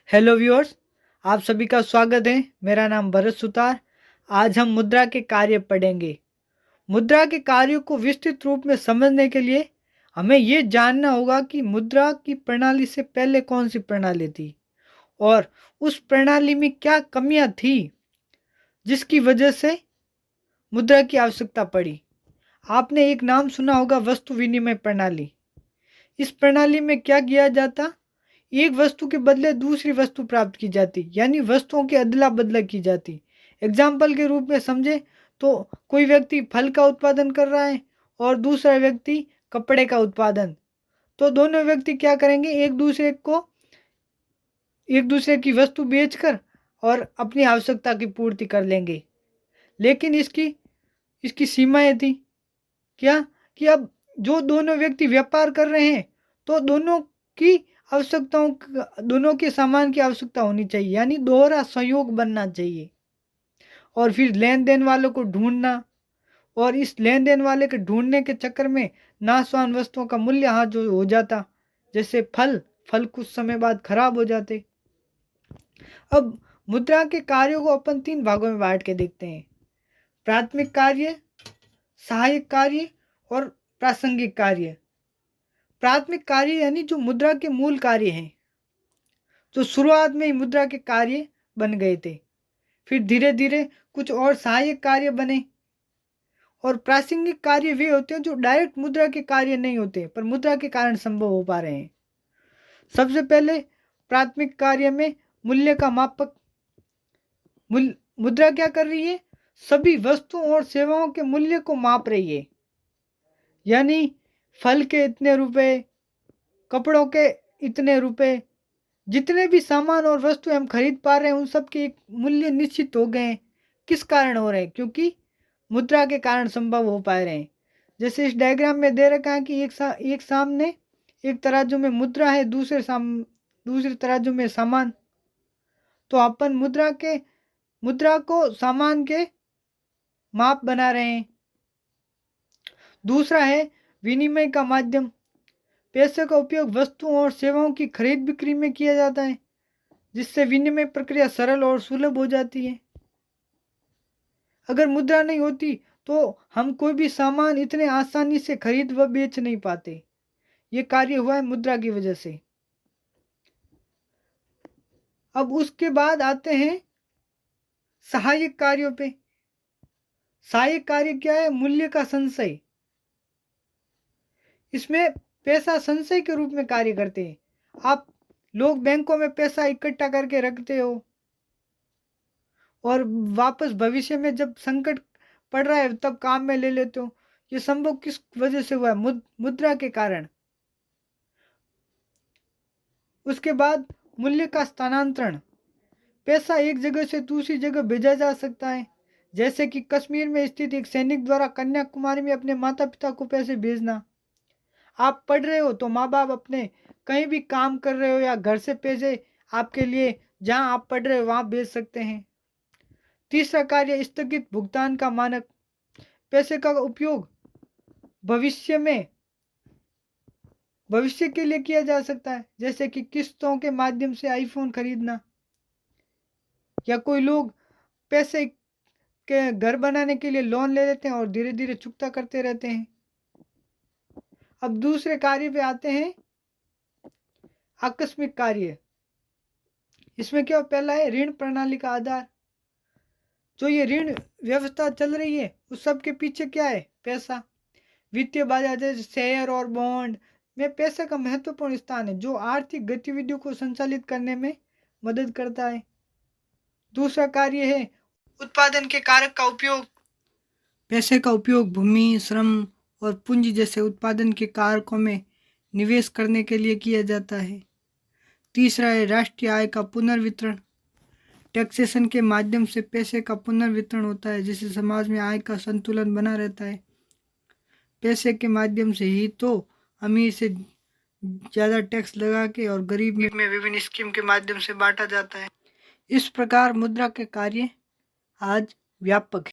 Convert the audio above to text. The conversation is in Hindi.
हेलो व्यूअर्स, आप सभी का स्वागत है। मेरा नाम भरत सुतार। आज हम मुद्रा के कार्य पढ़ेंगे। मुद्रा के कार्यों को विस्तृत रूप में समझने के लिए हमें ये जानना होगा कि मुद्रा की प्रणाली से पहले कौन सी प्रणाली थी और उस प्रणाली में क्या कमियां थी जिसकी वजह से मुद्रा की आवश्यकता पड़ी। आपने एक नाम सुना होगा, वस्तु विनिमय प्रणाली। इस प्रणाली में क्या किया जाता, एक वस्तु के बदले दूसरी वस्तु प्राप्त की जाती, यानी वस्तुओं की अदला बदला की जाती। एग्जाम्पल के रूप में समझे तो कोई व्यक्ति फल का उत्पादन कर रहा है और दूसरा व्यक्ति कपड़े का उत्पादन, तो दोनों व्यक्ति क्या करेंगे, एक दूसरे की वस्तु बेचकर और अपनी आवश्यकता की पूर्ति कर लेंगे। लेकिन इसकी इसकी सीमाएं थी क्या, कि अब जो दोनों व्यक्ति व्यापार कर रहे हैं तो दोनों के सामान की आवश्यकता होनी चाहिए, यानी दोहरा सहयोग बनना चाहिए। और फिर लेन देन वालों को ढूंढना, और इस लेन देन वाले के ढूंढने के चक्कर में नाशवान वस्तुओं का मूल्य हाँ जो हो जाता, जैसे फल कुछ समय बाद खराब हो जाते। अब मुद्रा के कार्यों को अपन 3 भागों में बांट के देखते हैं: प्राथमिक कार्य, सहायक कार्य और प्रासंगिक कार्य। प्राथमिक कार्य यानी जो मुद्रा के मूल कार्य हैं, जो शुरुआत में ही मुद्रा के कार्य बन गए थे। फिर धीरे धीरे कुछ और सहायक कार्य बने। और प्रासंगिक कार्य वे होते हैं जो डायरेक्ट मुद्रा के कार्य नहीं होते पर मुद्रा के कारण संभव हो पा रहे हैं। सबसे पहले प्राथमिक कार्य में मूल्य का मापक। मुद्रा क्या कर रही है, सभी वस्तुओं और सेवाओं के मूल्य को माप रही है। यानी फल के इतने रुपए, कपड़ों के इतने रुपए, जितने भी सामान और वस्तु हम खरीद पा रहे हैं उन सब के एक मूल्य निश्चित हो गए हैं। किस कारण हो रहे हैं, क्योंकि मुद्रा के कारण संभव हो पा रहे हैं। जैसे इस डायग्राम में दे रखा है कि एक सामने एक तराजू में मुद्रा है, दूसरे तराजू में सामान। तो अपन मुद्रा को सामान के माप बना रहे हैं। दूसरा है विनिमय का माध्यम। पैसे का उपयोग वस्तुओं और सेवाओं की खरीद बिक्री में किया जाता है, जिससे विनिमय प्रक्रिया सरल और सुलभ हो जाती है। अगर मुद्रा नहीं होती तो हम कोई भी सामान इतने आसानी से खरीद व बेच नहीं पाते। ये कार्य हुआ है मुद्रा की वजह से। अब उसके बाद आते हैं सहायक कार्यों पे। सहायक कार्य क्या है, मूल्य का संचय। इसमें पैसा संचय के रूप में कार्य करते हैं। आप लोग बैंकों में पैसा इकट्ठा करके रखते हो और वापस भविष्य में जब संकट पड़ रहा है तब काम में ले लेते हो। ये संभव किस वजह से हुआ है, मुद्रा के कारण। उसके बाद मूल्य का स्थानांतरण। पैसा एक जगह से दूसरी जगह भेजा जा सकता है, जैसे कि कश्मीर में स्थित एक सैनिक द्वारा कन्याकुमारी में अपने माता पिता को पैसे भेजना। आप पढ़ रहे हो तो माँ बाप अपने कहीं भी काम कर रहे हो या घर से पैसे आपके लिए जहां आप पढ़ रहे हो वहां भेज सकते हैं। तीसरा कार्य स्थगित भुगतान का मानक। पैसे का उपयोग भविष्य के लिए किया जा सकता है, जैसे कि किस्तों के माध्यम से आईफोन खरीदना, या कोई लोग पैसे के घर बनाने के लिए लोन ले लेते हैं और धीरे धीरे चुकता करते रहते हैं। अब दूसरे कार्य पे आते हैं, आकस्मिक कार्य। इसमें क्या पहला है, ऋण प्रणाली का आधार। जो ये ऋण व्यवस्था चल रही है उस सब के पीछे क्या है, पैसा। वित्तीय बाजार जैसे शेयर और बॉन्ड में पैसे का महत्वपूर्ण स्थान है, जो आर्थिक गतिविधियों को संचालित करने में मदद करता है। दूसरा कार्य है उत्पादन के कारक का उपयोग। पैसे का उपयोग भूमि, श्रम और पूंजी जैसे उत्पादन के कारकों में निवेश करने के लिए किया जाता है। तीसरा है राष्ट्रीय आय का पुनर्वितरण। टैक्सेशन के माध्यम से पैसे का पुनर्वितरण होता है, जिससे समाज में आय का संतुलन बना रहता है। पैसे के माध्यम से ही तो अमीर से ज़्यादा टैक्स लगा के और गरीब में विभिन्न स्कीम के माध्यम से बांटा जाता है। इस प्रकार मुद्रा के कार्य आज व्यापक है।